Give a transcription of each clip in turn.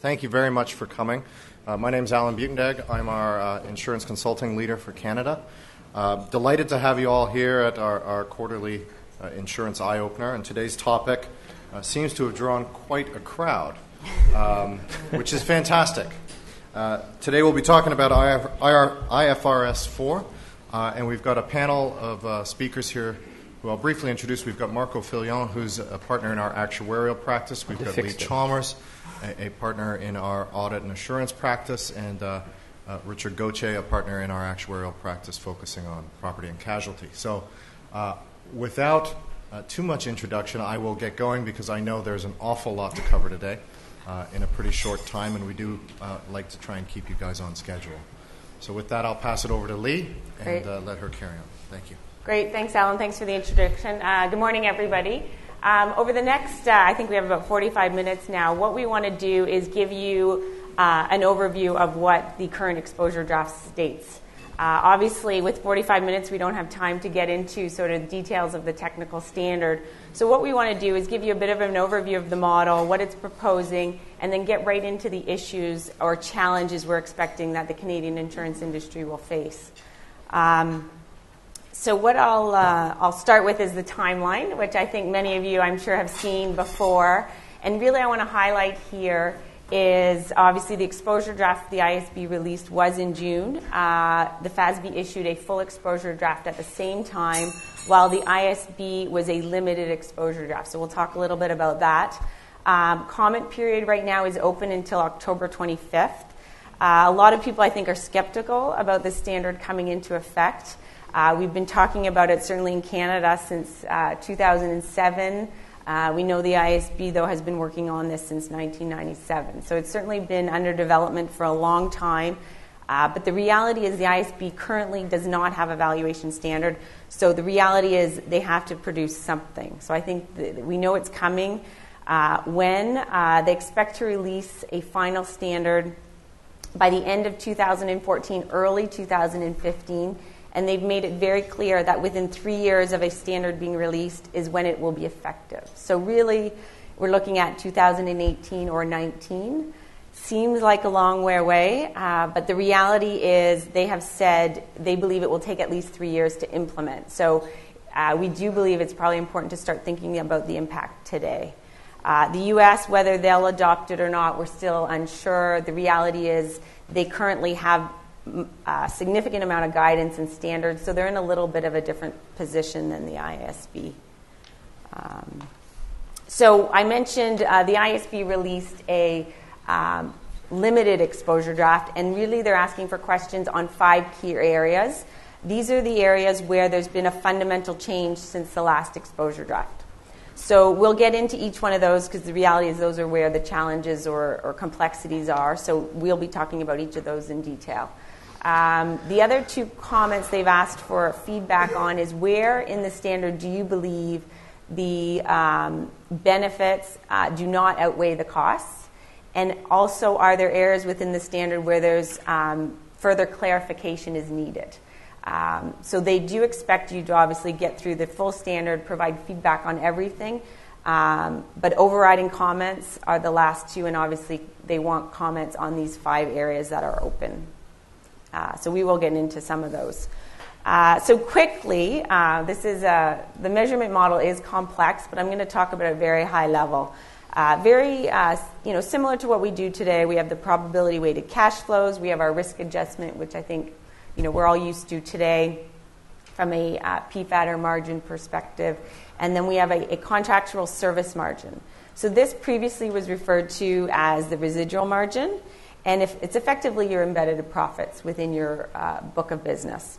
Thank you very much for coming. My name is Alan Butendag. I'm our insurance consulting leader for Canada. Delighted to have you all here at our quarterly insurance eye-opener. And today's topic seems to have drawn quite a crowd, which is fantastic. Today we'll be talking about IFRS 4, and we've got a panel of speakers here who I'll briefly introduce. We've got Marco Fillion, who's a partner in our actuarial practice. We've got Leigh Chalmers, a partner in our audit and assurance practice, and Richard Gauthier, a partner in our actuarial practice focusing on property and casualty. So without too much introduction, I will get going because I know there's an awful lot to cover today in a pretty short time, and we do like to try and keep you guys on schedule. So with that, I'll pass it over to Leigh and let her carry on. Thank you. Great. Thanks, Alan. Thanks for the introduction. Good morning, everybody. Over the next, I think we have about 45 minutes now, what we want to do is give you an overview of what the current exposure draft states. Obviously, with 45 minutes, we don't have time to get into sort of details of the technical standard. So what we want to do is give you a bit of an overview of the model, what it's proposing, and then get right into the issues or challenges we're expecting that the Canadian insurance industry will face. So what I'll start with is the timeline, which I think many of you, I'm sure, have seen before. And really I want to highlight here is obviously the exposure draft the IASB released was in June. The FASB issued a full exposure draft at the same time, while the IASB was a limited exposure draft. So we'll talk a little bit about that. Comment period right now is open until October 25th. A lot of people, I think, are skeptical about the standard coming into effect. We've been talking about it certainly in Canada since 2007. We know the IASB, though, has been working on this since 1997. So it's certainly been under development for a long time. But the reality is the IASB currently does not have a valuation standard. So the reality is they have to produce something. So I think we know it's coming. When they expect to release a final standard by the end of 2014, early 2015, and they've made it very clear that within 3 years of a standard being released is when it will be effective. So really, we're looking at 2018 or 19. Seems like a long way away, but the reality is they have said they believe it will take at least 3 years to implement. So we do believe it's probably important to start thinking about the impact today. The U.S., whether they'll adopt it or not, we're still unsure. The reality is they currently have a significant amount of guidance and standards, so they're in a little bit of a different position than the IASB. So I mentioned the IASB released a limited exposure draft, and really they're asking for questions on 5 key areas. These are the areas where there's been a fundamental change since the last exposure draft. So we'll get into each one of those because the reality is those are where the challenges or complexities are, so we'll be talking about each of those in detail. The other 2 comments they've asked for feedback on is where in the standard do you believe the benefits do not outweigh the costs? And also, are there areas within the standard where there's further clarification is needed? So they do expect you to obviously get through the full standard, provide feedback on everything, but overriding comments are the last 2, and obviously they want comments on these 5 areas that are open. So we will get into some of those. So quickly, this is the measurement model is complex, but I'm going to talk about it at a very high level. Very similar to what we do today. We have the probability weighted cash flows. We have our risk adjustment, which I think we're all used to today from a PFAT or margin perspective. And then we have a contractual service margin. So this previously was referred to as the residual margin. And if it's effectively your embedded profits within your book of business.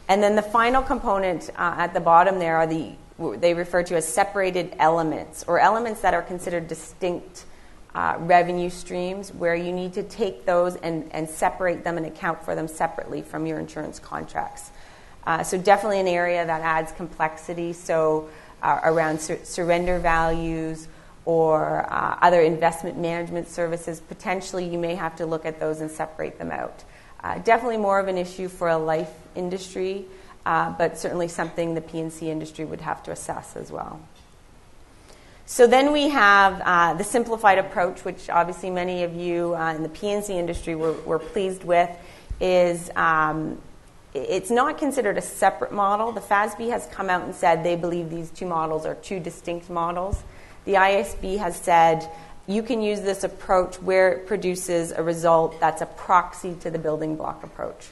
And then the final component at the bottom there are they refer to as separated elements, or elements that are considered distinct revenue streams, where you need to take those and separate them and account for them separately from your insurance contracts. So definitely an area that adds complexity. So around surrender values, or other investment management services, potentially you may have to look at those and separate them out. Definitely more of an issue for a life industry, but certainly something the P&C industry would have to assess as well. So then we have the simplified approach, which obviously many of you in the P&C industry were pleased with, is it's not considered a separate model. The FASB has come out and said they believe these two models are two distinct models. The IASB has said you can use this approach where it produces a result that's a proxy to the building block approach.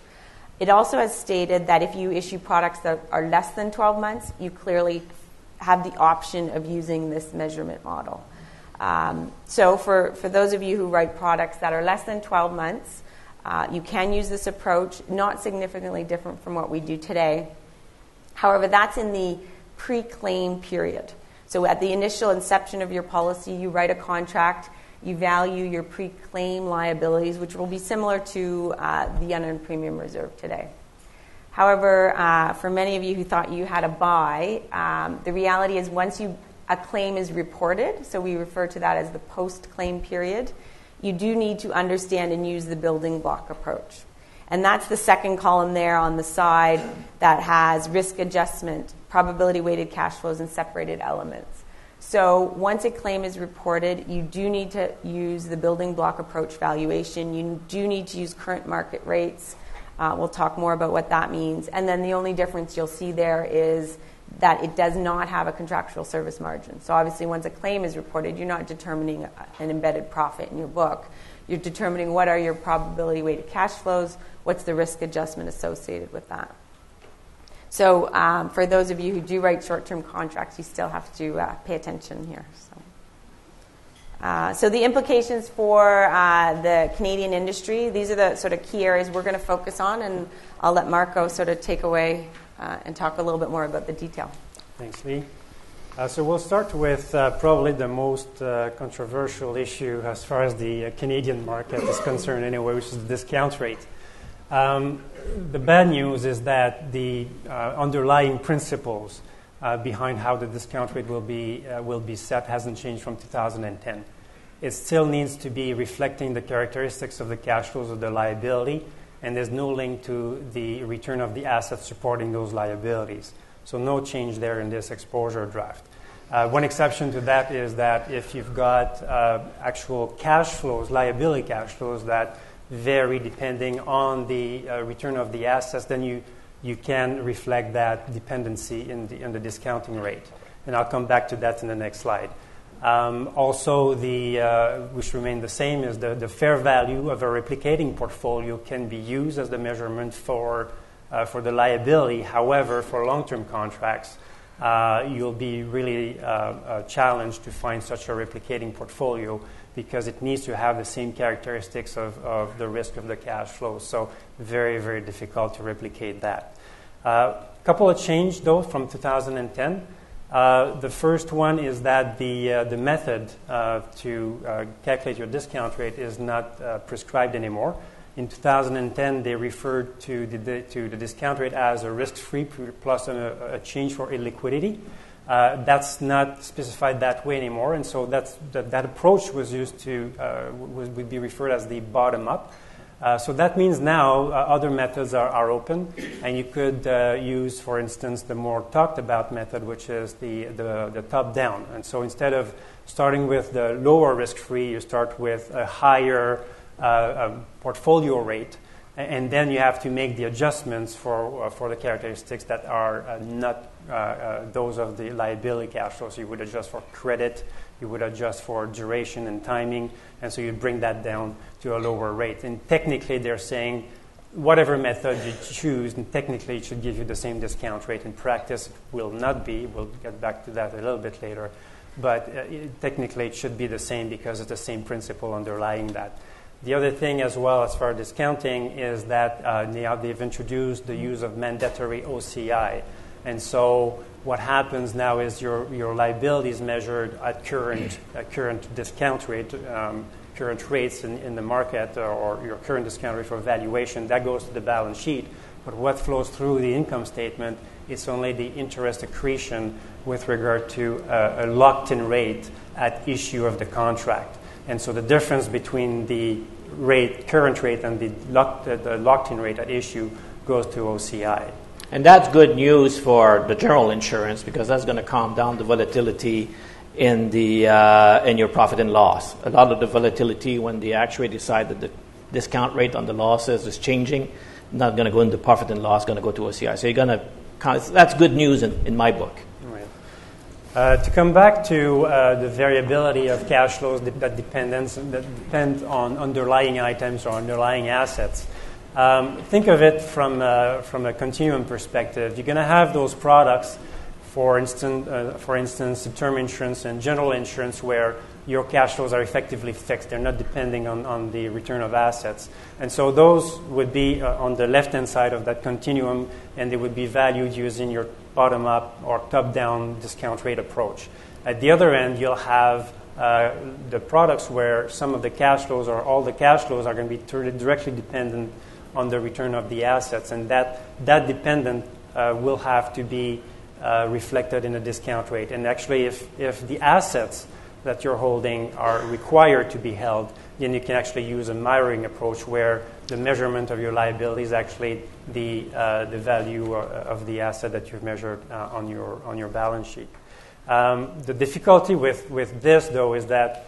It also has stated that if you issue products that are less than 12 months, you clearly have the option of using this measurement model. So for those of you who write products that are less than 12 months, you can use this approach, not significantly different from what we do today. However, that's in the pre-claim period. So at the initial inception of your policy, you write a contract, you value your pre-claim liabilities, which will be similar to the unearned premium reserve today. However, for many of you who thought you had a buy, the reality is once a claim is reported, so we refer to that as the post-claim period, you do need to understand and use the building block approach. And that's the second column there on the side that has risk adjustment, probability-weighted cash flows, and separated elements. So once a claim is reported, you do need to use the building block approach valuation. You do need to use current market rates. We'll talk more about what that means. And then the only difference you'll see there is that it does not have a contractual service margin. So obviously once a claim is reported, you're not determining an embedded profit in your book. You're determining what are your probability-weighted cash flows, what's the risk adjustment associated with that. So for those of you who do write short-term contracts, you still have to pay attention here. So the implications for the Canadian industry, these are the sort of key areas we're going to focus on, and I'll let Marco sort of take away and talk a little bit more about the detail. Thanks, Leigh. So we'll start with probably the most controversial issue as far as the Canadian market is concerned anyway, which is the discount rate. The bad news is that the underlying principles behind how the discount rate will be set hasn't changed from 2010. It still needs to be reflecting the characteristics of the cash flows of the liability, and there's no link to the return of the assets supporting those liabilities. So no change there in this exposure draft. One exception to that is that if you've got actual cash flows, liability cash flows that vary depending on the return of the assets, then you can reflect that dependency in the discounting rate. And I'll come back to that in the next slide. Also, which remain the same, is the fair value of a replicating portfolio can be used as the measurement for the liability. However, for long-term contracts, you'll be really challenged to find such a replicating portfolio because it needs to have the same characteristics of the risk of the cash flow. So very, very difficult to replicate that. Couple of changes, though, from 2010. The first one is that the method to calculate your discount rate is not prescribed anymore. In 2010, they referred to the discount rate as a risk-free plus a change for illiquidity. That's not specified that way anymore, and so that approach was used to would be referred as the bottom-up. So that means now other methods are open, and you could use, for instance, the more talked about method, which is the top-down. And so instead of starting with the lower risk-free, you start with a higher portfolio rate, and then you have to make the adjustments for the characteristics that are not those of the liability cash flow. So you would adjust for credit, you would adjust for duration and timing, and so you bring that down to a lower rate. And technically, they're saying whatever method you choose, and technically it should give you the same discount rate. In practice, it will not be. We'll get back to that a little bit later. But technically, it should be the same because it's the same principle underlying that. The other thing as well as far as discounting is that now they've introduced the use of mandatory OCI. And so what happens now is your liability is measured at current discount rate, current rates in the market, or your current discount rate for valuation. That goes to the balance sheet. But what flows through the income statement is only the interest accretion with regard to a locked-in rate at issue of the contract. And so the difference between the current rate and the locked-in rate at issue goes to OCI. And that's good news for the general insurance because that's going to calm down the volatility in your profit and loss. A lot of the volatility when the actuary decide that the discount rate on the losses is changing, not going to go into profit and loss, going to go to OCI. So you're going to that's good news in my book. To come back to the variability of cash flows that depend on underlying items or underlying assets, think of it from a continuum perspective. You're going to have those products, for instance, term insurance and general insurance, where your cash flows are effectively fixed. They're not depending on the return of assets. And so those would be on the left-hand side of that continuum, and they would be valued using your bottom-up or top-down discount rate approach. At the other end, you'll have the products where some of the cash flows or all the cash flows are going to be directly dependent on the return of the assets, and that dependent will have to be reflected in a discount rate. And actually, if the assets that you're holding are required to be held, then you can actually use a mirroring approach where the measurement of your liability is actually the value of the asset that you've measured on your balance sheet. The difficulty with this, though, is that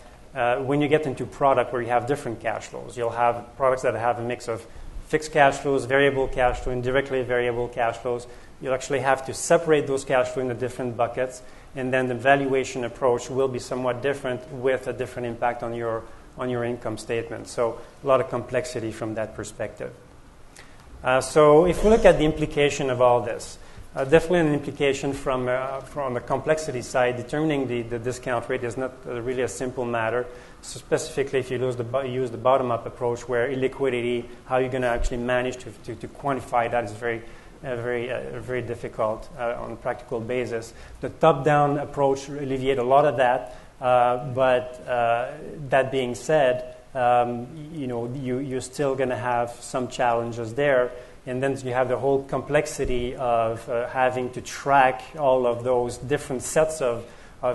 when you get into product where you have different cash flows, you'll have products that have a mix of fixed cash flows, variable cash flow, indirectly variable cash flows. You'll actually have to separate those cash flows into different buckets, and then the valuation approach will be somewhat different with a different impact on your income statement. So a lot of complexity from that perspective. So if we look at the implication of all this, definitely an implication from the complexity side, determining the discount rate is not really a simple matter. So specifically, if you use the bottom-up approach, where illiquidity, how you're going to actually manage to quantify that is very difficult on a practical basis. The top-down approach alleviates a lot of that, but that being said, you're still going to have some challenges there. And then you have the whole complexity of having to track all of those different sets of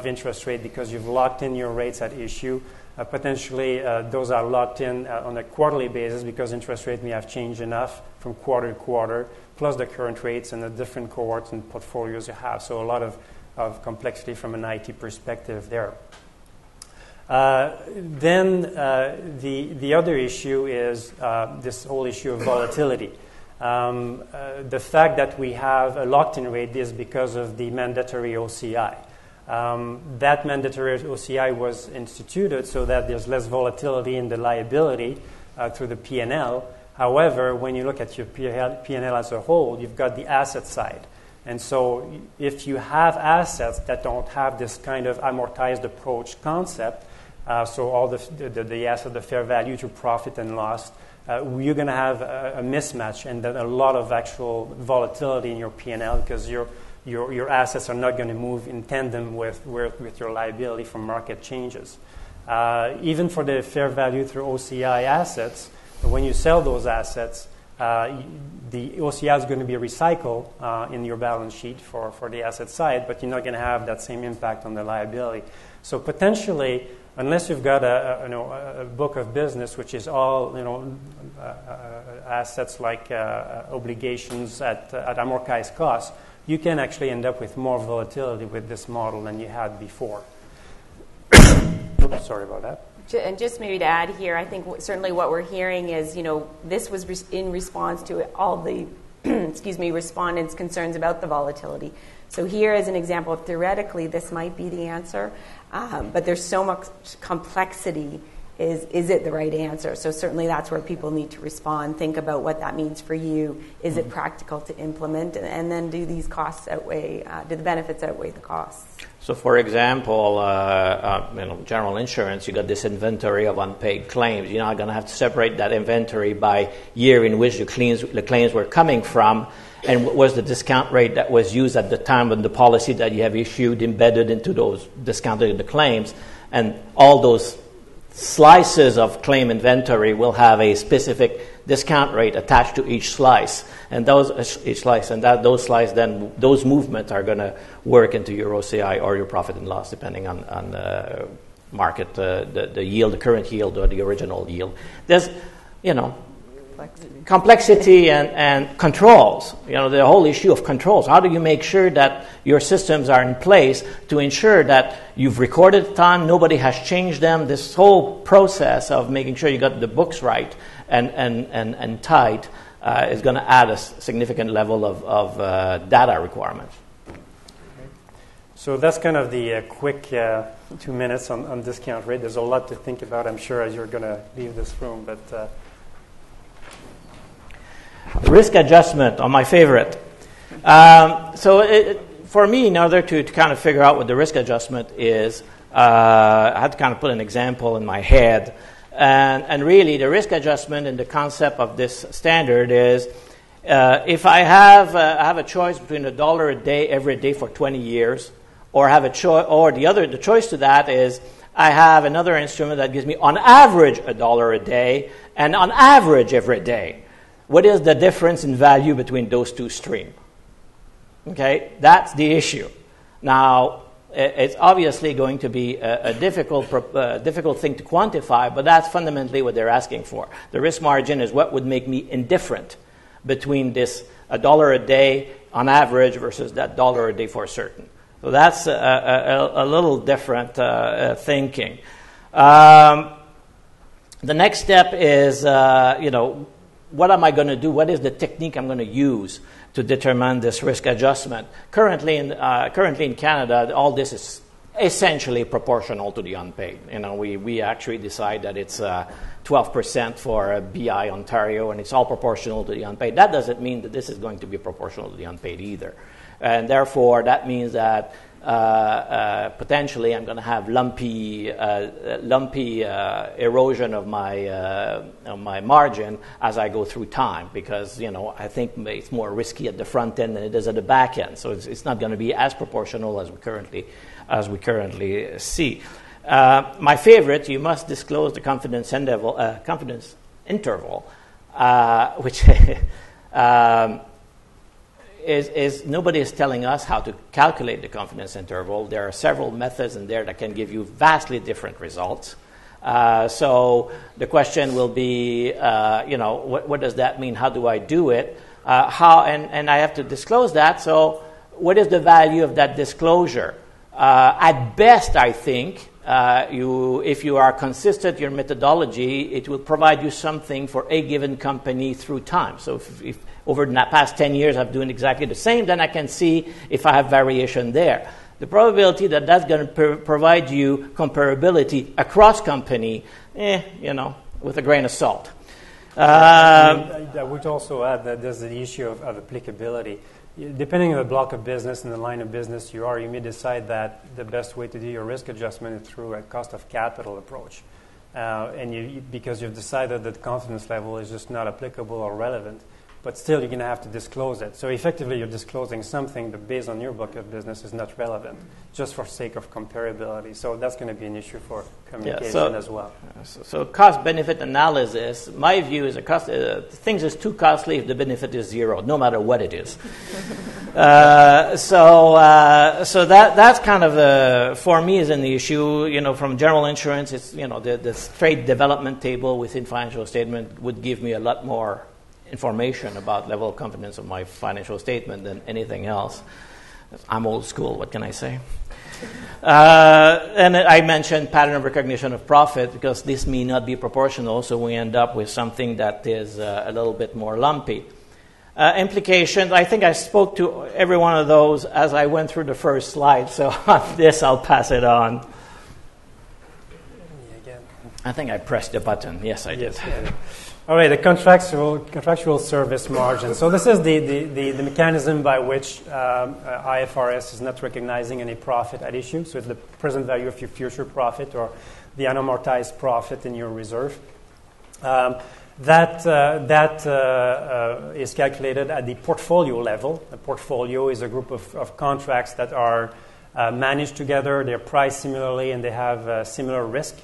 interest rate because you've locked in your rates at issue. Potentially, those are locked in on a quarterly basis because interest rate may have changed enough from quarter to quarter, plus the current rates and the different cohorts and portfolios you have. So a lot of complexity from an IT perspective there. Then the other issue is this whole issue of volatility. The fact that we have a locked-in rate is because of the mandatory OCI. That mandatory OCI was instituted so that there's less volatility in the liability through the P&L. However, when you look at your P&L as a whole, you've got the asset side. And so if you have assets that don't have this kind of amortized approach concept, so all the asset, the fair value to profit and loss, you're going to have a mismatch and then a lot of actual volatility in your P&L because your assets are not going to move in tandem with your liability from market changes. Even for the fair value through OCI assets, when you sell those assets, the OCI is going to be recycled in your balance sheet for the asset side, but you're not going to have that same impact on the liability. So potentially, unless you've got a book of business which is all assets like obligations at amortized cost, you can actually end up with more volatility with this model than you had before. Oops, sorry about that. And just maybe to add here, I think certainly what we're hearing is, this was in response to all the, respondents' concerns about the volatility. So here is an example of theoretically this might be the answer, but there's so much complexity. Is it the right answer? So certainly that's where people need to respond, think about what that means for you. Is it practical to implement? And then do these costs outweigh, do the benefits outweigh the costs? So for example, general insurance, you got this inventory of unpaid claims. You're not going to have to separate that inventory by year in which the claims were coming from, and what was the discount rate that was used at the time of the policy that you have issued embedded into those discounted the claims, and all those slices of claim inventory will have a specific discount rate attached to each slice, and those movements are going to work into your OCI or your profit and loss, depending on the market, the yield, the current yield, or the original yield. There's, complexity and controls. The whole issue of controls. How do you make sure that your systems are in place to ensure that you've recorded time, nobody has changed them? This whole process of making sure you got the books right and tight is going to add a significant level of data requirements. So that's kind of the quick 2 minutes on discount rate. There's a lot to think about, I'm sure, as you're going to leave this room. But risk adjustment are my favorite. For me, in order to kind of figure out what the risk adjustment is, I had to kind of put an example in my head. And really, the risk adjustment and the concept of this standard is if I have a choice between $1 a day every day for 20 years, or have a choice, or the choice to that is I have another instrument that gives me on average $1 a day, and on average every day. What is the difference in value between those two streams? Okay, that's the issue. Now, it's obviously going to be a difficult thing to quantify, but that's fundamentally what they're asking for. The risk margin is what would make me indifferent between this $1 a day on average versus that $1 a day for certain. So that's a little different thinking. The next step is, what am I going to do? What is the technique I'm going to use to determine this risk adjustment? Currently in Canada, all this is essentially proportional to the unpaid. We actually decide that it's 12% for BI Ontario, and it's all proportional to the unpaid. That doesn't mean that this is going to be proportional to the unpaid either. And therefore, that means that potentially I'm going to have lumpy erosion of my margin as I go through time, because I think it's more risky at the front end than it is at the back end. So it's not going to be as proportional as we currently see. My favorite: you must disclose the confidence interval, which. Is nobody is telling us how to calculate the confidence interval. There are several methods in there that can give you vastly different results. So the question will be, what does that mean? How do I do it? And I have to disclose that. So what is the value of that disclosure? At best, I think, if you are consistent in your methodology, it will provide you something for a given company through time. So if over the past 10 years I'm doing exactly the same, then I can see if I have variation there. The probability that that's going to provide you comparability across company, with a grain of salt. I would also add that there's the issue of applicability. Depending on the block of business and the line of business you are, you may decide that the best way to do your risk adjustment is through a cost of capital approach. Because you've decided that the confidence level is just not applicable or relevant. But still, you're going to have to disclose it. So effectively, you're disclosing something that, based on your book of business, is not relevant, just for sake of comparability. So that's going to be an issue for communication as well. So cost-benefit analysis, my view is things is too costly if the benefit is zero, no matter what it is. So that's kind of, for me, is an issue. From general insurance, it's, the straight development table within financial statement would give me a lot more information about level of confidence of my financial statement than anything else. I'm old school, what can I say? And I mentioned pattern of recognition of profit, because this may not be proportional, so we end up with something that is a little bit more lumpy. Implications, I think I spoke to every one of those as I went through the first slide, so on this I'll pass it on. I think I pressed the button. Yes, I did. Yes. All right, the contractual service margin. So this is the mechanism by which IFRS is not recognizing any profit at issue. So it's the present value of your future profit or the unamortized profit in your reserve. That is calculated at the portfolio level. A portfolio is a group of contracts that are managed together, they're priced similarly, and they have similar risk.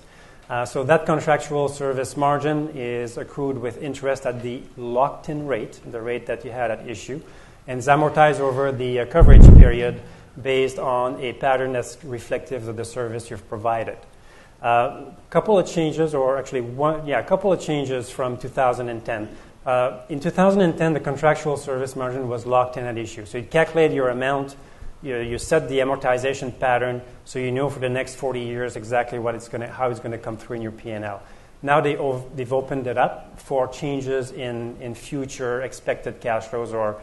So that contractual service margin is accrued with interest at the locked-in rate, the rate that you had at issue, and is amortized over the coverage period based on a pattern that's reflective of the service you've provided. A couple of changes from 2010. In 2010, the contractual service margin was locked in at issue. So you calculate your amount, you set the amortization pattern, so you know for the next 40 years exactly how it's going to come through in your P&L. Now they've opened it up for changes in future expected cash flows or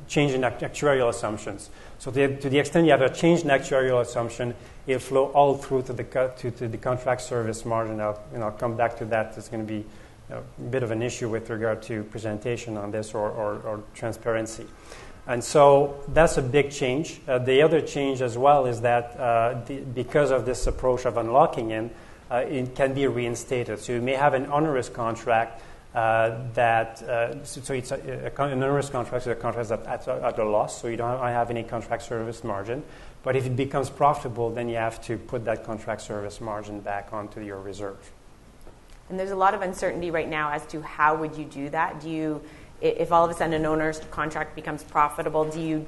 change in actuarial assumptions. So to the extent you have a change in actuarial assumption, it'll flow all through to the contract service margin. I'll come back to that. There's going to be a bit of an issue with regard to presentation on this or transparency. And so that's a big change. The other change as well is that because of this approach of unlocking in, it can be reinstated. So you may have an onerous contract so it's an onerous contract, so the contract is at a loss, so you don't have any contract service margin. But if it becomes profitable, then you have to put that contract service margin back onto your reserve. And there's a lot of uncertainty right now as to how would you do that. If all of a sudden an owner's contract becomes profitable, do you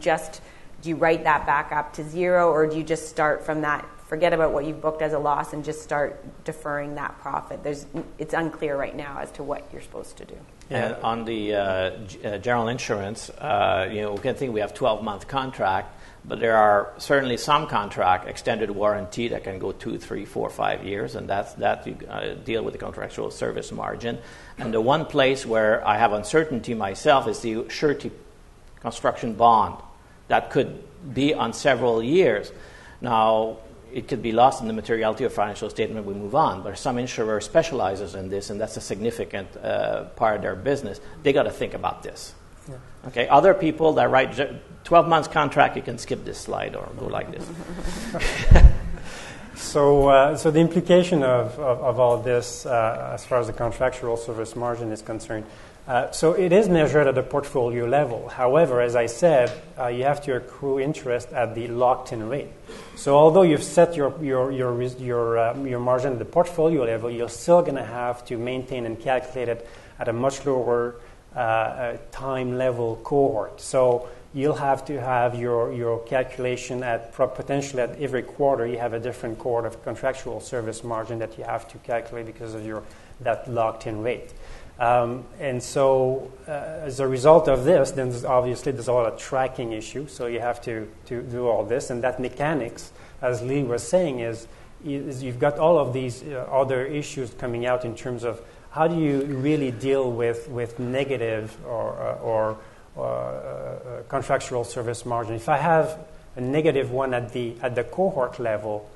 write that back up to zero, or do you just start from that, forget about what you've booked as a loss and just start deferring that profit? It's unclear right now as to what you're supposed to do. And on the general insurance, we can think we have 12-month contract, but there are certainly some contract extended warranty that can go 2, 3, 4, 5 years, and that you deal with the contractual service margin. And the one place where I have uncertainty myself is the surety construction bond. That could be on several years. Now, it could be lost in the materiality of financial statement when we move on, but some insurer specializes in this, and that's a significant part of their business. They got to think about this. Yeah. Okay, other people that write 12 months contract, you can skip this slide or go like this. So the implication of all this, as far as the contractual service margin is concerned, so it is measured at the portfolio level. However, as I said, you have to accrue interest at the locked-in rate. So although you've set your margin at the portfolio level, you're still going to have to maintain and calculate it at a much lower time level cohort. So you'll have to have your calculation at potentially at every quarter. You have a different cohort of contractual service margin that you have to calculate because of that locked-in rate. And so as a result of this, then there's a lot of tracking issue. So you have to do all this. And that mechanics, as Leigh was saying, is you've got all of these other issues coming out in terms of how do you really deal with negative or contractual service margin. If I have a negative one at the cohort level,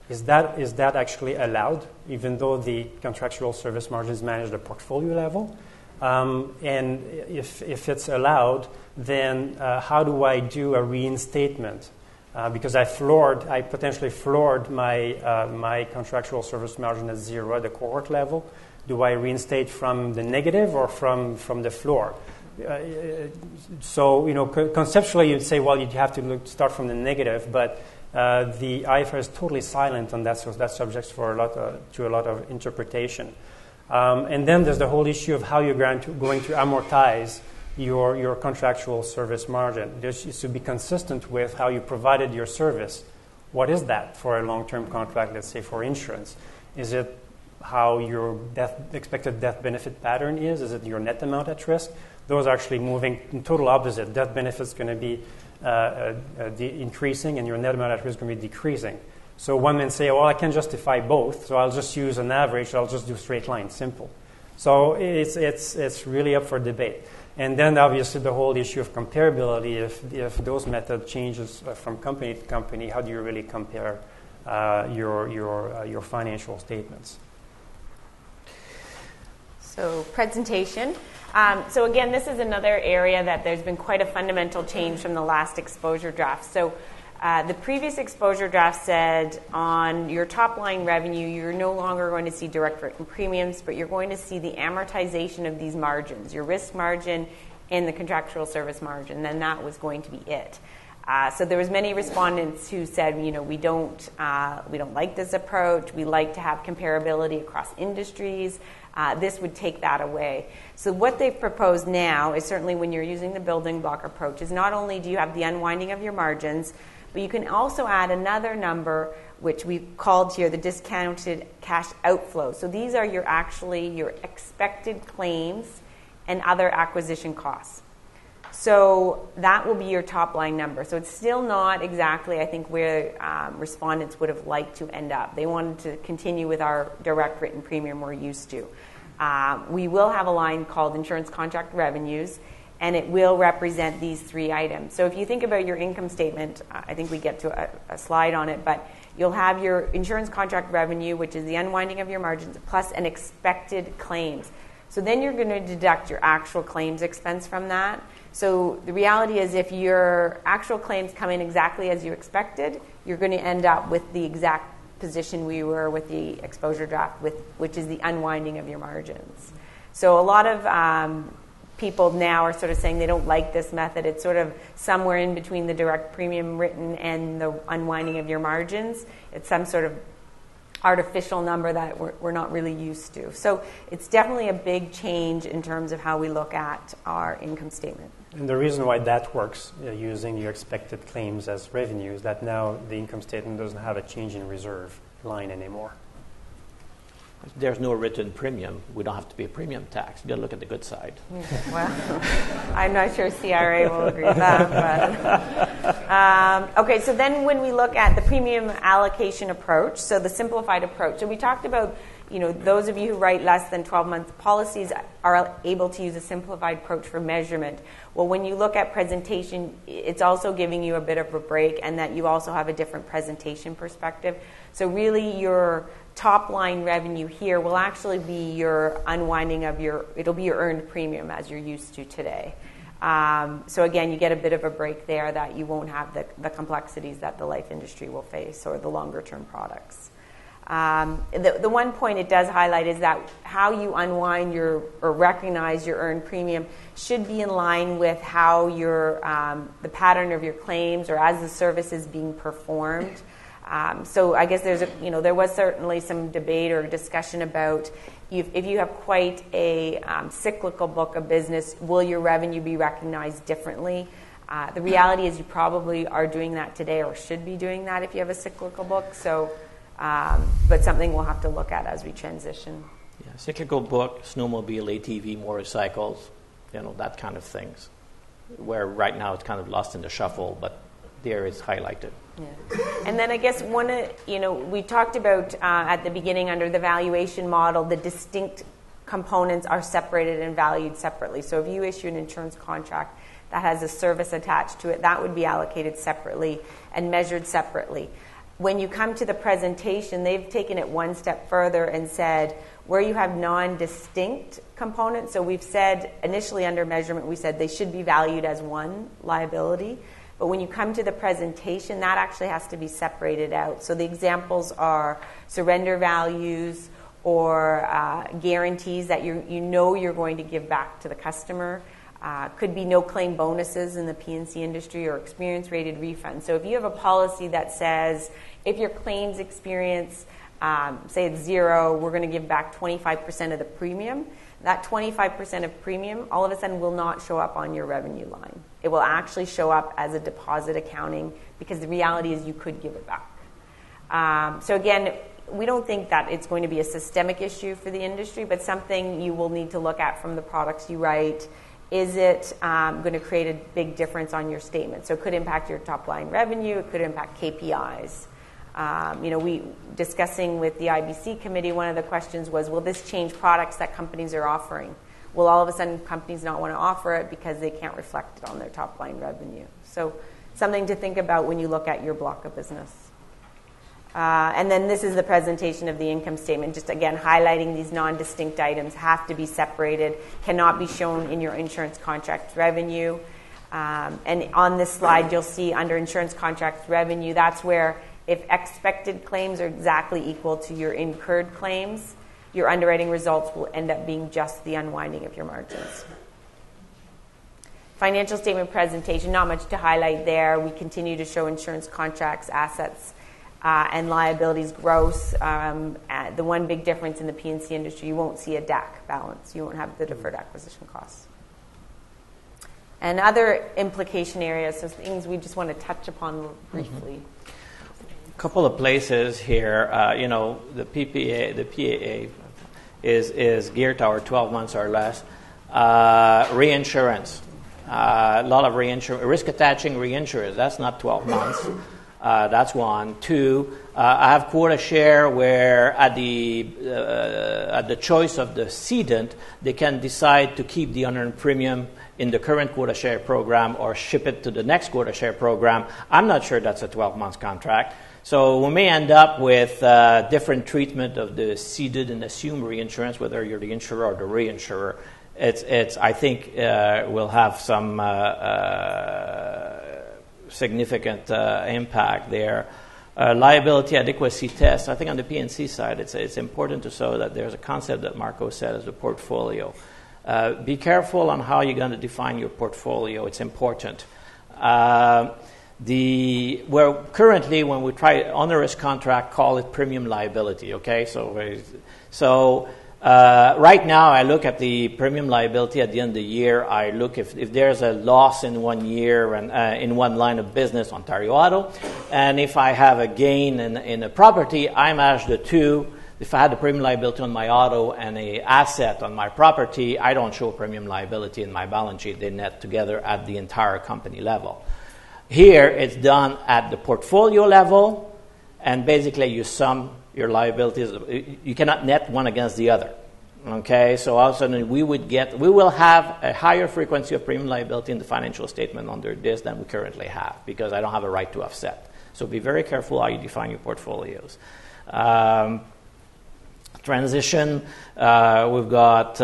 is that actually allowed, even though the contractual service margin is managed at the portfolio level? And if it's allowed, then how do I do a reinstatement? Because I potentially floored my contractual service margin at zero at the cohort level. Do I reinstate from the negative or from the floor? So conceptually you'd say, well, you'd have to start from the negative, but the IFRS is totally silent on that, so that's subject to a lot of interpretation. And then there's the whole issue of how you're going to amortize your contractual service margin. This is to be consistent with how you provided your service. What is that for a long-term contract, let's say for insurance? Is it how your expected death benefit pattern is? Is it your net amount at risk? Those are actually moving in total opposite. Death benefit is going to be increasing and your net amount at risk is going to be decreasing. So one may say, well, I can justify both, so I'll just use an average, I'll just do straight line, simple. So it's really up for debate. And then obviously the whole issue of comparability, if those method changes from company to company, how do you really compare your financial statements? So presentation. So again, this is another area that there's been quite a fundamental change from the last exposure draft. So the previous exposure draft said on your top line revenue, you're no longer going to see direct written premiums, but you're going to see the amortization of these margins, your risk margin and the contractual service margin. Then that was going to be it. So there was many respondents who said, we don't like this approach. We like to have comparability across industries. This would take that away. So what they've proposed now is certainly when you're using the building block approach is not only do you have the unwinding of your margins, but you can also add another number, which we've called here the discounted cash outflow. So these are your expected claims and other acquisition costs. So that will be your top line number. So it's still not exactly, I think, where respondents would have liked to end up. They wanted to continue with our direct written premium we're used to. We will have a line called insurance contract revenues, and it will represent these three items. So if you think about your income statement, I think we get to a slide on it, but you'll have your insurance contract revenue, which is the unwinding of your margins, plus an expected claims. So then you're going to deduct your actual claims expense from that. So the reality is if your actual claims come in exactly as you expected, you're going to end up with the exact position we were with the exposure draft, which is the unwinding of your margins. So a lot of people now are sort of saying they don't like this method. It's sort of somewhere in between the direct premium written and the unwinding of your margins. It's some sort of artificial number that we're not really used to. So it's definitely a big change in terms of how we look at our income statement. And the reason why that works, using your expected claims as revenue, is that now the income statement doesn't have a change in reserve line anymore. If there's no written premium, we don't have to pay premium tax. You got to look at the good side. Well, I'm not sure CRA will agree with that. But okay, so then when we look at the premium allocation approach, so the simplified approach. So we talked about, those of you who write less than 12-month policies are able to use a simplified approach for measurement. Well, when you look at presentation, it's also giving you a bit of a break, and that you also have a different presentation perspective. So really your top line revenue here will actually be your unwinding of it'll be your earned premium as you're used to today. So again, you get a bit of a break there that you won't have the complexities that the life industry will face or the longer term products. The one point it does highlight is that how you unwind or recognize your earned premium should be in line with how the pattern of your claims or as the service is being performed. So I guess there was certainly some debate or discussion about if you have quite a cyclical book of business, will your revenue be recognized differently? The reality is you probably are doing that today or should be doing that if you have a cyclical book. So, but something we'll have to look at as we transition. Yeah, cyclical book, snowmobile, ATV, motorcycles, that kind of things. Where right now it's kind of lost in the shuffle, but there it's highlighted. Yeah. And then I guess we talked about at the beginning under the valuation model, the distinct components are separated and valued separately. So if you issue an insurance contract that has a service attached to it, that would be allocated separately and measured separately. When you come to the presentation, they've taken it one step further and said where you have non-distinct components, so we've said initially under measurement, we said they should be valued as one liability. But when you come to the presentation, that actually has to be separated out. So the examples are surrender values or guarantees that you're going to give back to the customer. Could be no claim bonuses in the P&C industry or experience rated refunds. So if you have a policy that says if your claims experience, say it's 0, we're going to give back 25% of the premium. That 25% of premium all of a sudden will not show up on your revenue line. It will actually show up as a deposit accounting because the reality is you could give it back. So again, we don't think that it's going to be a systemic issue for the industry, but something you will need to look at from the products you write. Is it going to create a big difference on your statement? So it could impact your top line revenue. It could impact KPIs. We discussing with the IBC committee, one of the questions was, will this change products that companies are offering? Will all of a sudden companies not want to offer it because they can't reflect it on their top line revenue? So something to think about when you look at your block of business. And then this is the presentation of the income statement, just again highlighting these non-distinct items have to be separated, cannot be shown in your insurance contract revenue. And on this slide, you'll see under insurance contract revenue, that's where if expected claims are exactly equal to your incurred claims, your underwriting results will end up being just the unwinding of your margins. Financial statement presentation, not much to highlight there. We continue to show insurance contracts, assets, and liabilities gross. The one big difference in the P&C industry, you won't see a DAC balance. You won't have the deferred acquisition costs. And other implication areas, so things we just want to touch upon briefly. A couple of places here, the PPA, the PAA is geared toward 12 months or less. Reinsurance. A lot of risk attaching reinsurance. That's not 12 months. That's one. Two, I have quota share where at the choice of the cedant, they can decide to keep the unearned premium in the current quota share program or ship it to the next quota share program. I'm not sure that's a 12-month contract. So we may end up with different treatment of the ceded and assumed reinsurance, whether you're the insurer or the reinsurer. I think will have some significant impact there. Liability adequacy test. I think on the P&C side, it's important to show that there's a concept that Marco said as a portfolio. Be careful on how you're going to define your portfolio. It's important. Currently, when we try onerous contract, call it premium liability. Okay, so right now I look at the premium liability at the end of the year. I look if there's a loss in 1 year and in one line of business, Ontario Auto, and if I have a gain in a property, I match the two. If I had a premium liability on my auto and an asset on my property, I don't show premium liability in my balance sheet. They net together at the entire company level. Here, it's done at the portfolio level, and basically you sum your liabilities. You cannot net one against the other. Okay, so all of a sudden we will have a higher frequency of premium liability in the financial statement under this than we currently have, because I don't have a right to offset. So be very careful how you define your portfolios. Transition, we've got,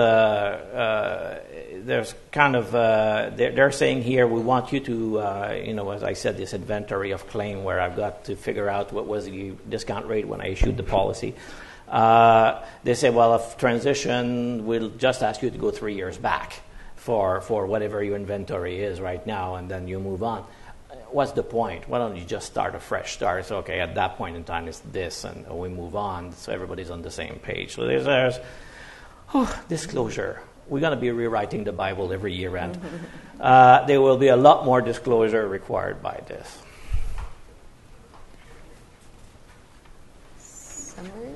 there's kind of, they're saying here, we want you to, as I said, this inventory of claim where I've got to figure out what was the discount rate when I issued the policy. They say, well, if transition, we'll just ask you to go 3 years back for whatever your inventory is right now, and then you move on. What's the point? Why don't you just start a fresh start? So, okay, at that point in time, it's this, and we move on, so everybody's on the same page. So there's disclosure. We're going to be rewriting the Bible every year end. There will be a lot more disclosure required by this. Summary?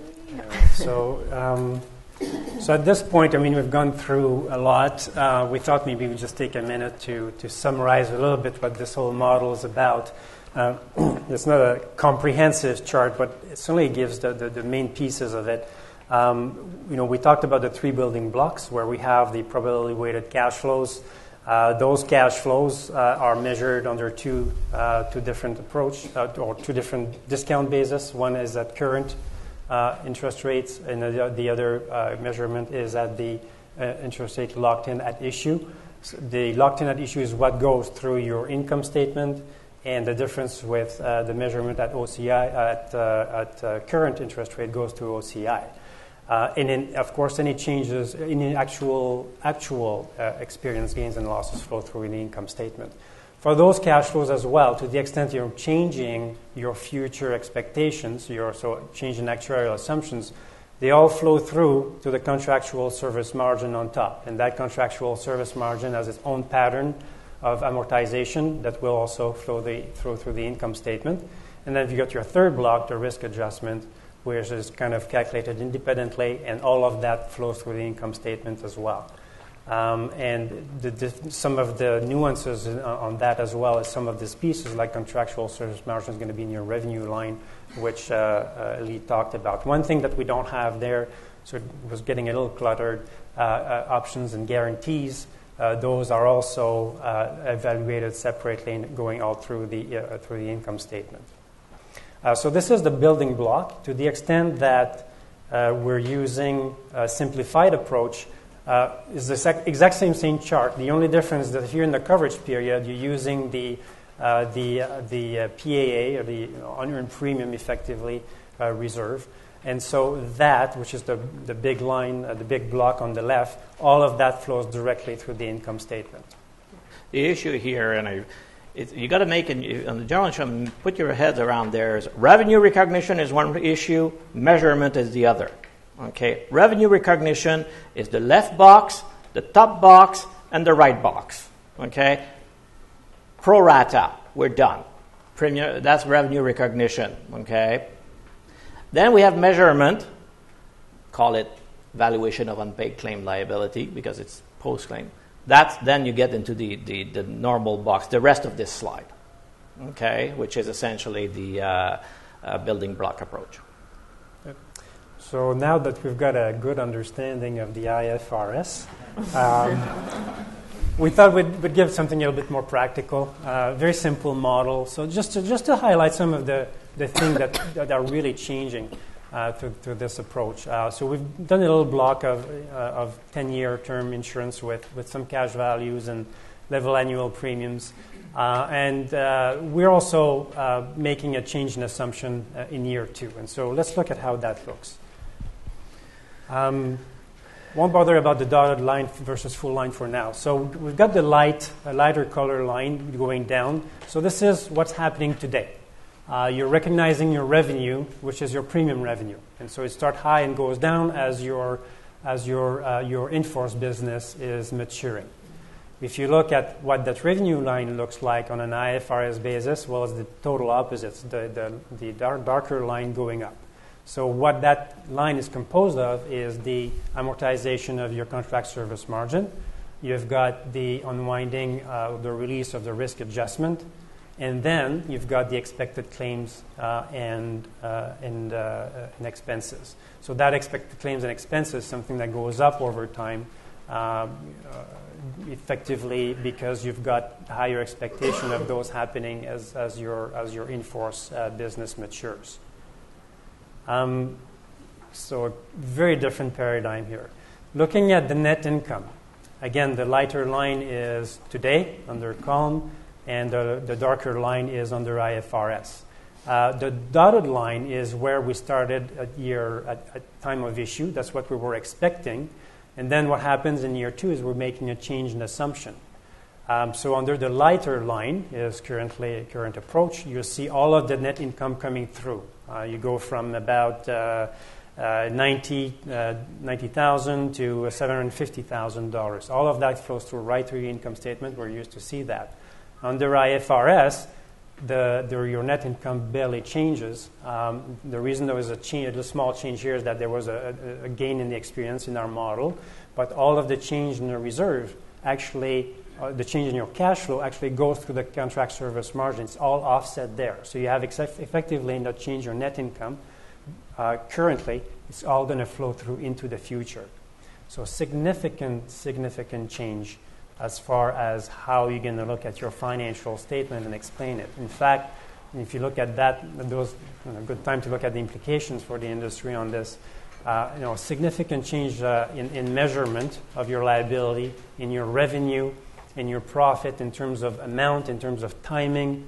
So at this point, I mean, we've gone through a lot. We thought maybe we'd just take a minute to summarize a little bit what this whole model is about. It's not a comprehensive chart, but it certainly gives the main pieces of it. We talked about the 3 building blocks where we have the probability-weighted cash flows. Those cash flows are measured under two different approach or 2 different discount bases. One is at current interest rates, and the other measurement is at the interest rate locked in at issue. So the locked in at issue is what goes through your income statement, and the difference with the measurement at OCI at current interest rate goes to OCI. And then, of course, any changes in actual experience gains and losses flow through in the income statement. For those cash flows as well, to the extent you're changing your future expectations, so changing actuarial assumptions, they all flow through to the contractual service margin on top. And that contractual service margin has its own pattern of amortization that will also flow through the income statement. And then if you got your third block, the risk adjustment, which is kind of calculated independently, and all of that flows through the income statement as well. And some of the nuances on that as well as some of these pieces, like contractual service margin, is going to be in your revenue line, which Leigh talked about. One thing that we don't have there, so it was getting a little cluttered, options and guarantees. Those are also evaluated separately and going all through the income statement. So this is the building block. To the extent that we're using a simplified approach, is the exact same chart. The only difference is that if you're in the coverage period, you're using the PAA, or the unearned premium effectively reserve. And so that, which is the big line, the big block on the left, all of that flows directly through the income statement. The issue here, and you got to make on the general insurance, put your heads around there. Is revenue recognition is one issue, measurement is the other. Okay, revenue recognition is the left box, the top box, and the right box. Okay, pro rata, we're done. Premium, that's revenue recognition. Okay, then we have measurement, call it valuation of unpaid claim liability because it's post-claim. Then you get into the normal box, the rest of this slide, okay, which is essentially the building block approach. So now that we've got a good understanding of the IFRS, we thought we'd give something a little bit more practical, very simple model. So just to highlight some of the things that are really changing through this approach. So we've done a little block of 10-year term insurance with some cash values and level annual premiums. And we're also making a change in assumption in year 2. And so let's look at how that looks. Won't bother about the dotted line versus full line for now. So we've got the lighter color line going down. So this is what's happening today. You're recognizing your revenue, which is your premium revenue. And so it starts high and goes down as your in-force business is maturing. If you look at what that revenue line looks like on an IFRS basis, well, it's the total opposites, the darker line going up. So what that line is composed of is the amortization of your contract service margin. You've got the unwinding, the release of the risk adjustment, and then you've got the expected claims and expenses. So that expected claims and expenses is something that goes up over time, effectively because you've got higher expectation of those happening as your in-force business matures. So a very different paradigm here. Looking at the net income, again, the lighter line is today under column, and the darker line is under IFRS. The dotted line is where we started at time of issue. That's what we were expecting. And then what happens in year 2 is we're making a change in assumption. So under the lighter line is current approach. You'll see all of the net income coming through. You go from about $90,000 to $750,000. All of that flows through right through your income statement. We're used to see that. Under IFRS, your net income barely changes. The reason there was a small change here is that there was a gain in the experience in our model, but all of the change in the reserve actually, the change in your cash flow actually goes through the contract service margin. It's all offset there. So you have effectively not change your net income. Currently, it's all going to flow through into the future. So significant change as far as how you're going to look at your financial statement and explain it. In fact, if you look at that, those a good time to look at the implications for the industry on this. Significant change in measurement of your liability, in your revenue, in your profit, in terms of amount, in terms of timing,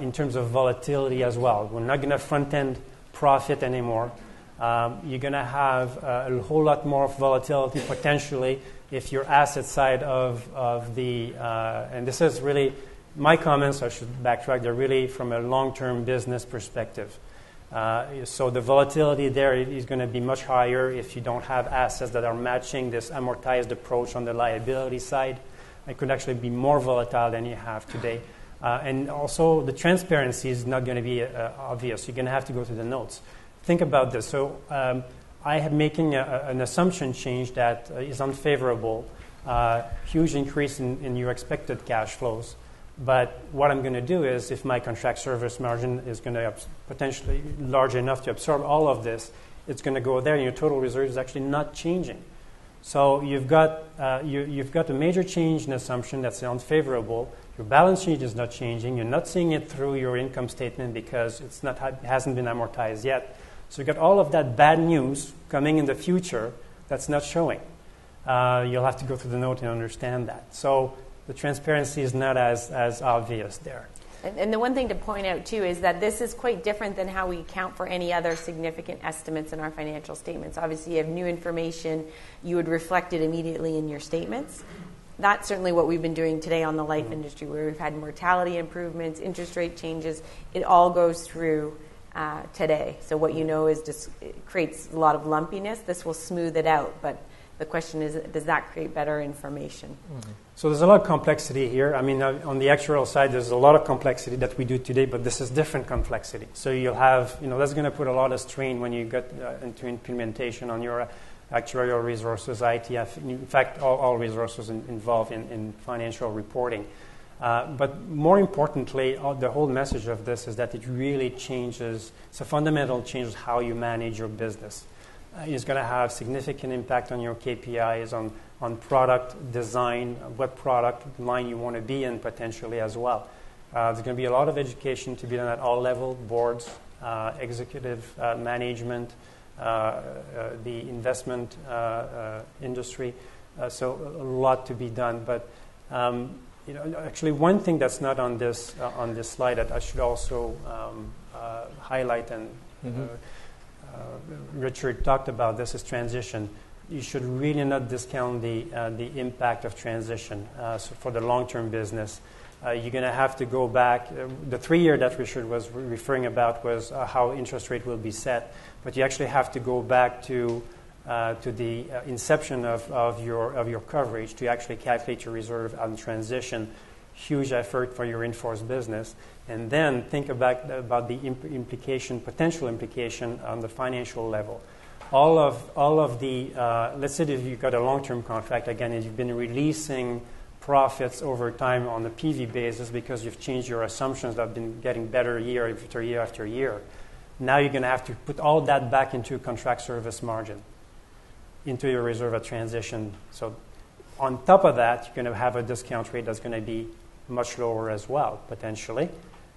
in terms of volatility as well. We're not going to front-end profit anymore. You're going to have a whole lot more volatility potentially if your asset side of the, and this is really, my comments, I should backtrack, they're really from a long-term business perspective. So the volatility there is going to be much higher if you don't have assets that are matching this amortized approach on the liability side. It could actually be more volatile than you have today. And also the transparency is not going to be obvious. You're going to have to go through the notes. Think about this. So I am making an assumption change that is unfavorable, huge increase in your expected cash flows. But what I'm going to do is, if my contract service margin is going to potentially large enough to absorb all of this, it's going to go there, and your total reserve is actually not changing. So you've got a major change in assumption that's unfavorable. Your balance sheet is not changing. You're not seeing it through your income statement because it hasn't been amortized yet. So you've got all of that bad news coming in the future that's not showing. You'll have to go through the note and understand that. So the transparency is not as obvious there. And the one thing to point out, too, is that this is quite different than how we account for any other significant estimates in our financial statements. Obviously, you have new information. You would reflect it immediately in your statements. That's certainly what we've been doing today on the life industry, where we've had mortality improvements, interest rate changes. It all goes through today. So what you know is just it creates a lot of lumpiness. This will smooth it out. But the question is, does that create better information? Mm-hmm. So there's a lot of complexity here. I mean, on the actuarial side, there's a lot of complexity that we do today, but this is different complexity. So you'll have, that's going to put a lot of strain when you get into implementation on your actuarial resources, IT, in fact, all resources involved in financial reporting. But more importantly, the whole message of this is that it really changes, it's a fundamental change how you manage your business. It's going to have significant impact on your KPIs, on product design, what product line you want to be in potentially as well. There's going to be a lot of education to be done at all levels, boards, executive management, the investment industry. So a lot to be done. But actually, one thing that's not on this slide that I should also highlight, and Richard talked about this, is transition. You should really not discount the impact of transition. So for the long-term business, you're going to have to go back. The 3-year that Richard was referring about was how interest rate will be set, but you actually have to go back to the inception of your coverage to actually calculate your reserve on transition. Huge effort for your in-force business, and then think about the potential implication on the financial level. All of the let's say if you've got a long-term contract, again, and you've been releasing profits over time on a PV basis because you've changed your assumptions that have been getting better year after year after year. Now you're going to have to put all that back into contract service margin, into your reserve at transition. So on top of that, you're going to have a discount rate that's going to be much lower as well, potentially.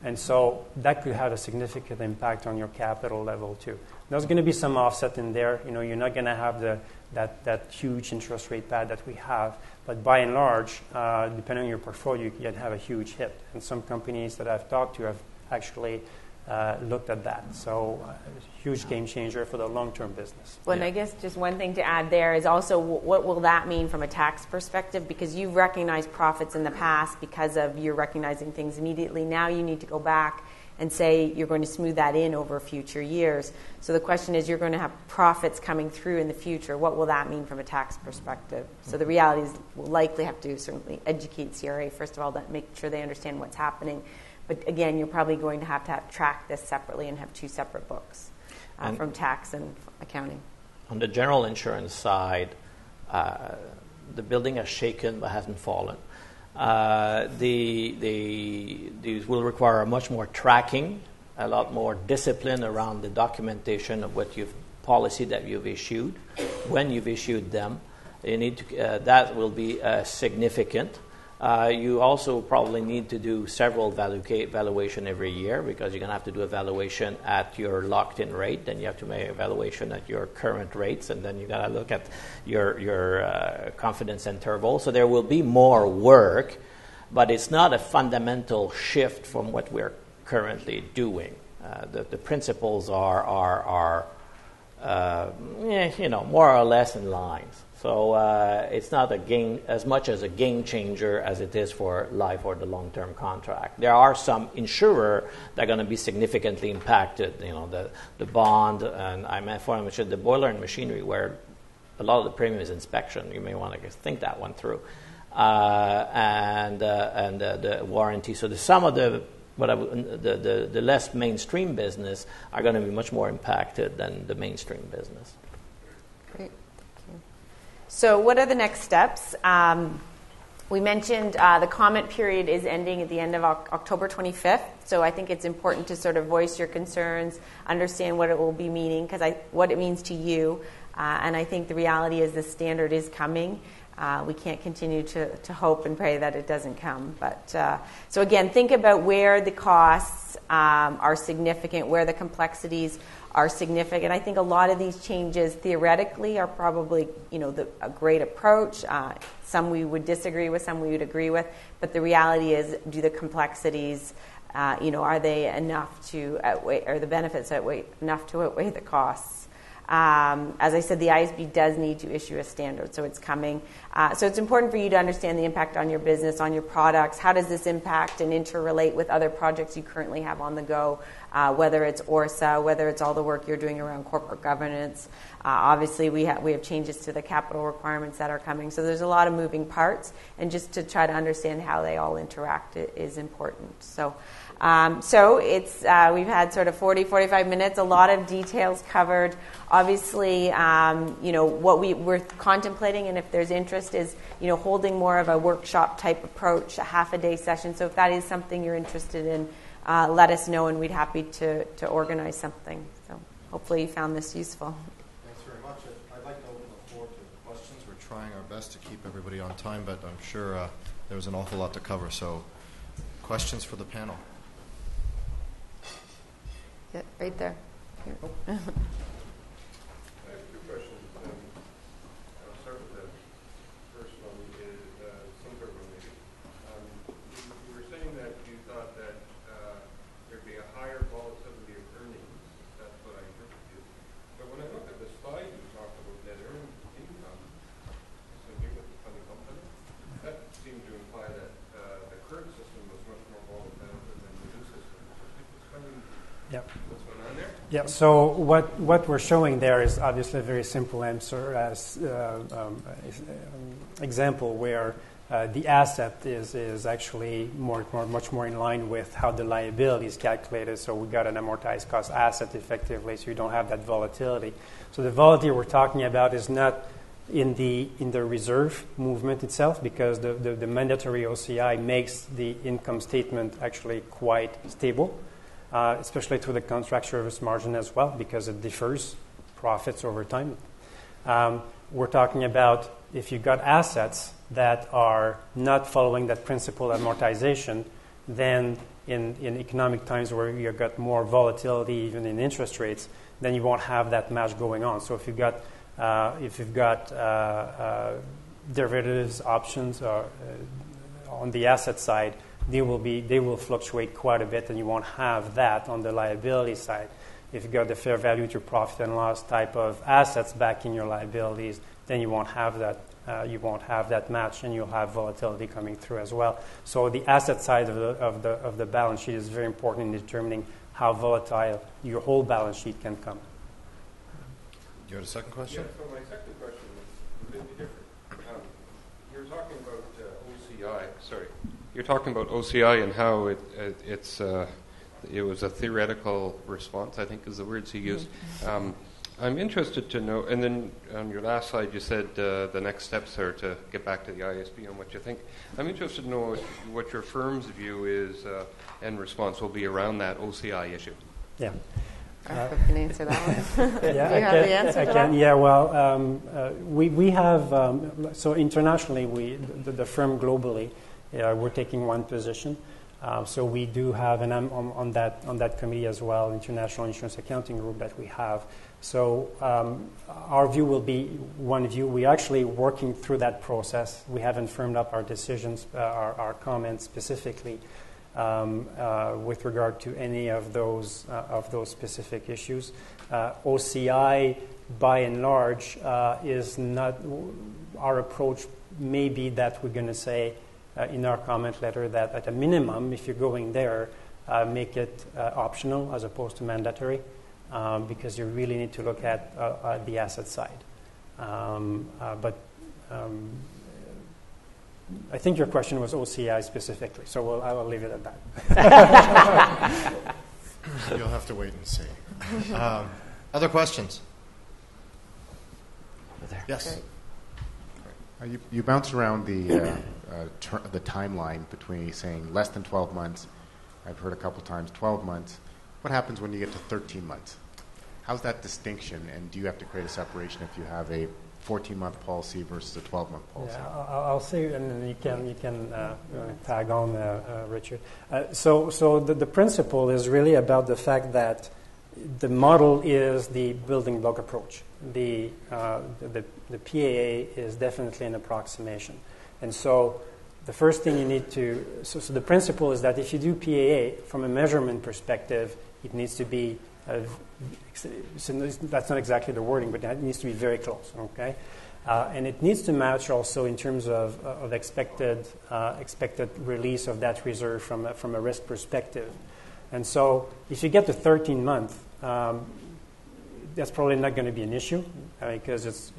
And so that could have a significant impact on your capital level too. There's going to be some offset in there. You're not going to have that huge interest rate pad that we have. But by and large, depending on your portfolio, you can have a huge hit. And some companies that I've talked to have actually looked at that. So huge game changer for the long-term business. Well, and I guess just one thing to add there is also what will that mean from a tax perspective? Because you've recognized profits in the past because of you're recognizing things immediately. Now you need to go back and say you're going to smooth that in over future years. So the question is, you're going to have profits coming through in the future. What will that mean from a tax perspective? So the reality is we'll likely have to certainly educate CRA, first of all, to make sure they understand what's happening. But again, you're probably going to have track this separately and have two separate books from tax and accounting. On the general insurance side, the building has shaken but hasn't fallen. These will require much more tracking, a lot more discipline around the documentation of policy that you've issued, when you've issued them. You need to, that will be significant. You also probably need to do several valuation every year because you're going to have to do a valuation at your locked-in rate, then you have to make a valuation at your current rates, and then you got to look at your confidence interval. So there will be more work, but it's not a fundamental shift from what we're currently doing. The principles are more or less in line. So it's not as much as a game changer as it is for life or the long-term contract. There are some insurers that are going to be significantly impacted. The bond, and I mentioned the boiler and machinery, where a lot of the premium is inspection. You may want to think that one through, and the warranty. So some of the less mainstream business are going to be much more impacted than the mainstream business. Great. So what are the next steps? We mentioned the comment period is ending at the end of October 25th. So I think it's important to sort of voice your concerns, understand what it will be meaning, what it means to you. And I think the reality is the standard is coming. We can't continue to hope and pray that it doesn't come. But so again, think about where the costs are significant, where the complexities are significant. I think a lot of these changes theoretically are probably, a great approach. Some we would disagree with, some we would agree with. But the reality is, do the complexities, are they enough to outweigh, or the benefits outweigh enough to outweigh the costs? As I said, the IASB does need to issue a standard, so it's coming. So it's important for you to understand the impact on your business, on your products. How does this impact and interrelate with other projects you currently have on the go? whether it's ORSA, whether it's all the work you're doing around corporate governance. Obviously, we have changes to the capital requirements that are coming. So there's a lot of moving parts, and just to try to understand how they all interact is important. So it's we've had sort of 40, 45 minutes, a lot of details covered. Obviously, what we're contemplating, and if there's interest, is holding more of a workshop type approach, a half-a-day session. So if that is something you're interested in, let us know, and we'd be happy to organize something. So hopefully you found this useful. Thanks very much. I'd like to open the floor to questions. We're trying our best to keep everybody on time, but I'm sure there was an awful lot to cover. So questions for the panel? Yeah, right there. Here. I have two questions. I'll start with the first one. Is some sort of related. You were saying that you thought that there'd be a higher volatility of earnings. That's what I interpreted. But when I look at the slide you talked about net earned income, so here with the funny company, that seemed to imply that the current system was much more volatile than the new system. Yep. What's going on there? Yeah, so what we're showing there is obviously a very simple answer as example where the asset is actually much more in line with how the liability is calculated. So we got an amortized cost asset effectively, so you don't have that volatility. So the volatility we're talking about is not in the reserve movement itself, because the mandatory OCI makes the income statement actually quite stable. Especially to the contract service margin as well, because it defers profits over time. We're talking about if you've got assets that are not following that principal amortization, then in economic times where you've got more volatility even in interest rates, then you won't have that match going on. So if you've got derivatives options on the asset side, they will fluctuate quite a bit, and you won't have that on the liability side. If you've got the fair value to profit and loss type of assets backing your liabilities, then you won't have that. You won't have that match, and you'll have volatility coming through as well. So the asset side of the balance sheet is very important in determining how volatile your whole balance sheet can come. You had a second question? Yeah, so my second question is completely different. You're talking about OCI. Sorry. You're talking about OCI and how it was a theoretical response, I think is the words you used. I'm interested to know, and then on your last slide you said the next steps are to get back to the IASB on what you think. I'm interested to know what your firm's view is and response will be around that OCI issue. Yeah. I can answer that one. Yeah, Do you have the answer to that? Yeah, well, we have, so internationally, the firm globally, we're taking one position. So we do have, and I'm on that committee as well, International Insurance Accounting Group that we have. So our view will be one view. We're actually working through that process. We haven't firmed up our decisions, our comments specifically with regard to any of those specific issues. OCI, by and large, is not our approach. May be that we're going to say in our comment letter that at a minimum, if you're going there, make it optional as opposed to mandatory, because you really need to look at the asset side. But I think your question was OCI specifically, so I will leave it at that. You'll have to wait and see. Other questions? Yes. You bounce around the timeline between saying less than 12 months. I've heard a couple times 12 months. What happens when you get to 13 months? How's that distinction, and do you have to create a separation if you have a 14-month policy versus a 12-month policy? Yeah, I'll say, and then you can tag on, Richard. So the principle is really about the fact that the model is the building block approach. The PAA is definitely an approximation, and so the first thing you need to so the principle is that if you do PAA from a measurement perspective, it needs to be so that's not exactly the wording, but it needs to be very close. Okay. And it needs to match also in terms of expected release of that reserve from a risk perspective. And so if you get to 13 months, that's probably not going to be an issue because it's,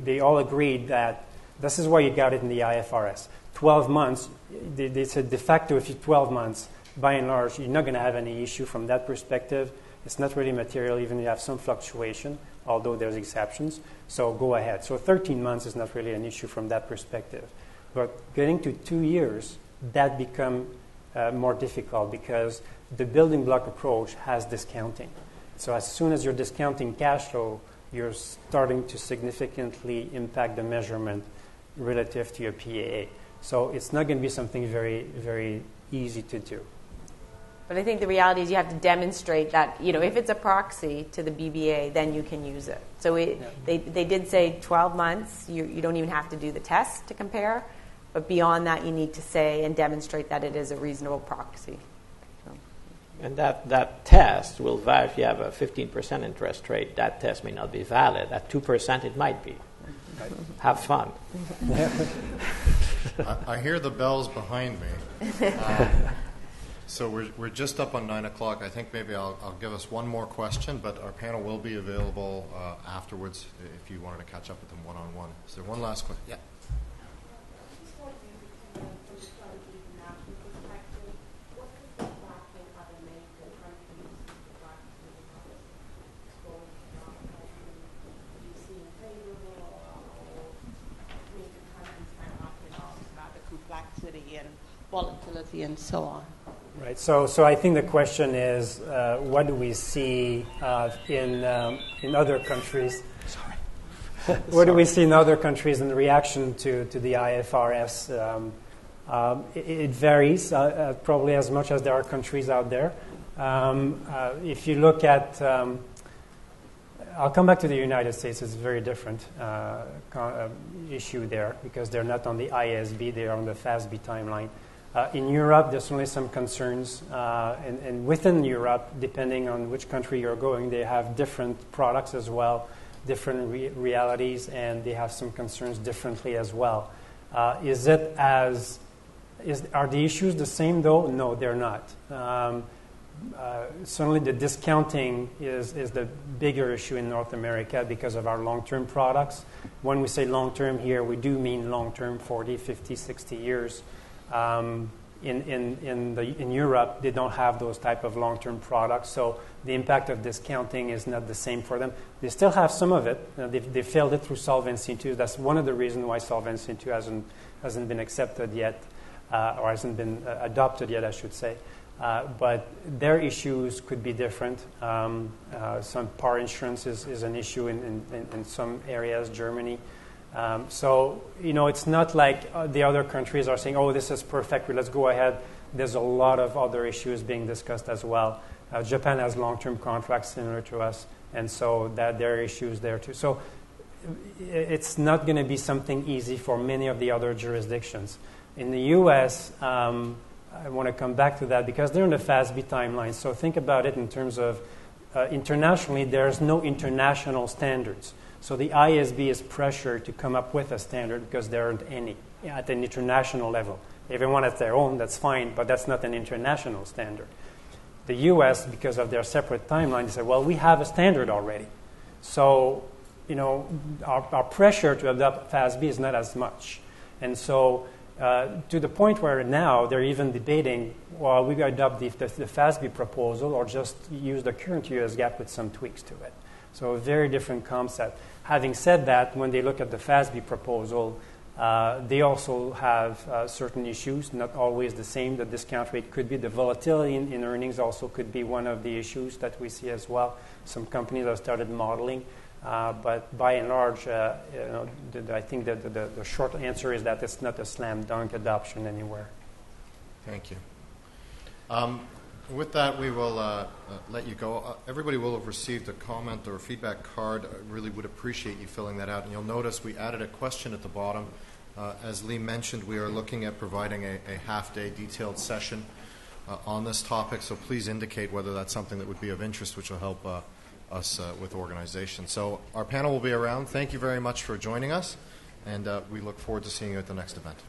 they all agreed that this is why you got it in the IFRS. 12 months, they said de facto if you're 12 months, by and large, you're not going to have any issue from that perspective. It's not really material, even if you have some fluctuation, although there's exceptions. So go ahead. So 13 months is not really an issue from that perspective. But getting to 2 years, that becomes more difficult because the building block approach has discounting. So as soon as you're discounting cash flow, you're starting to significantly impact the measurement relative to your PAA. So it's not going to be something very, very easy to do. But I think the reality is you have to demonstrate that, if it's a proxy to the BBA, then you can use it. So they did say 12 months. You don't even have to do the test to compare. But beyond that, you need to say and demonstrate that it is a reasonable proxy. So. And that test will vary if you have a 15% interest rate. That test may not be valid. At 2%, it might be. Have fun. I hear the bells behind me. So we're just up on 9 o'clock. I think maybe I'll give us one more question, but our panel will be available afterwards if you wanted to catch up with them one-on-one. Is there one last question? Yeah. And volatility and so on. Right. So I think the question is, what do we see in other countries? Sorry. What do we see in other countries in reaction to the IFRS? It varies, probably as much as there are countries out there. If you look at, I'll come back to the United States. It's a very different issue there because they're not on the IASB, they're on the FASB timeline. In Europe, there's certainly some concerns, and within Europe, depending on which country you're going, they have different products as well, different realities, and they have some concerns differently as well. Are the issues the same though? No, they're not. Certainly the discounting is the bigger issue in North America because of our long-term products. When we say long-term here, we do mean long-term, 40, 50, 60 years. In Europe, they don't have those type of long-term products, so the impact of discounting is not the same for them. They still have some of it. They failed it through Solvency II. That's one of the reasons why Solvency II hasn't been accepted yet, or hasn't been adopted yet, I should say. But their issues could be different. Some par insurance is an issue in some areas, Germany. So, it's not like the other countries are saying, oh, this is perfect, let's go ahead. There's a lot of other issues being discussed as well. Japan has long-term contracts similar to us, and so that there are issues there too. So it's not going to be something easy for many of the other jurisdictions. In the U.S., I want to come back to that because they're in the FASB timeline. So think about it in terms of internationally, there's no international standards. So the IASB is pressured to come up with a standard because there aren't any at an international level. Everyone has their own, that's fine, but that's not an international standard. The U.S., because of their separate timeline, they say, well, we have a standard already. So, our pressure to adopt FASB is not as much. And so to the point where now they're even debating, well, we adopt the FASB proposal or just use the current US GAAP with some tweaks to it. So a very different concept. Having said that, when they look at the FASB proposal, they also have certain issues, not always the same. The discount rate could be. The volatility in earnings also could be one of the issues that we see as well. Some companies have started modeling. But by and large, I think that the short answer is that it's not a slam dunk adoption anywhere. Thank you. With that, we will let you go. Everybody will have received a comment or a feedback card. I really would appreciate you filling that out. And you'll notice we added a question at the bottom. As Leigh mentioned, we are looking at providing a half-day detailed session on this topic. So please indicate whether that's something that would be of interest, which will help us with organization. So our panel will be around. Thank you very much for joining us, and we look forward to seeing you at the next event.